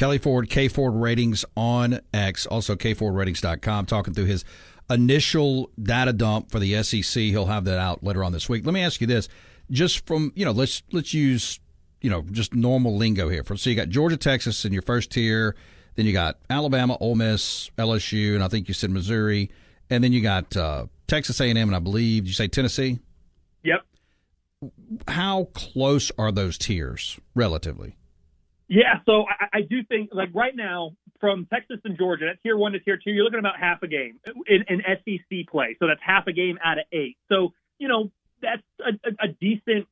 Kelley Ford, K Ford Ratings on X, also kfordratings.com, talking through his initial data dump for the SEC. He'll have that out later on this week. Let me ask you this, just from, let's use, just normal lingo here. So you got Georgia, Texas in your first tier, then you got Alabama, Ole Miss, LSU, and I think you said Missouri, and then you got Texas A&M, and I believe, did you say Tennessee? Yep. How close are those tiers relatively? Yeah, so I do think, like right now, from Texas and Georgia, at tier 1 to tier 2, you're looking at about half a game in SEC play. So that's half a game out of 8. So, that's a decent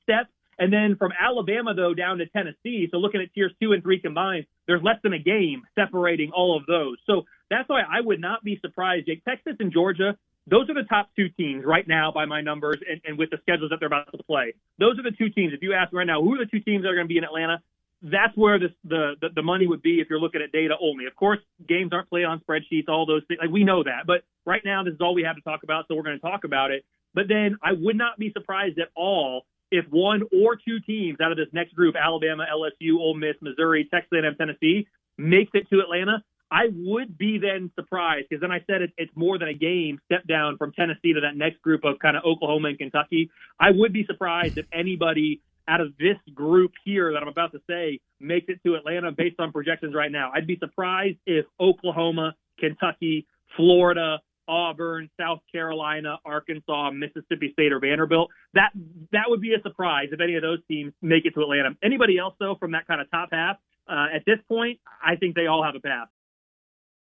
step. And then from Alabama, though, down to Tennessee, so looking at tiers 2 and 3 combined, there's less than a game separating all of those. So that's why I would not be surprised, Jake. Texas and Georgia, those are the top 2 teams right now by my numbers and with the schedules that they're about to play. Those are the 2 teams. If you ask right now, who are the 2 teams that are going to be in Atlanta, that's where the money would be if you're looking at data only. Of course, games aren't played on spreadsheets, all those things. Like, we know that. But right now, this is all we have to talk about, so we're going to talk about it. But then I would not be surprised at all if 1 or 2 teams out of this next group, Alabama, LSU, Ole Miss, Missouri, Texas A&M, Tennessee, makes it to Atlanta. I would be then surprised, because then I said it's more than a game step down from Tennessee to that next group of kind of Oklahoma and Kentucky. I would be surprised if anybody out of this group here that I'm about to say makes it to Atlanta based on projections right now. I'd be surprised if Oklahoma, Kentucky, Florida, Auburn, South Carolina, Arkansas, Mississippi State, or Vanderbilt. That would be a surprise if any of those teams make it to Atlanta. Anybody else, though, from that kind of top half, at this point, I think they all have a path.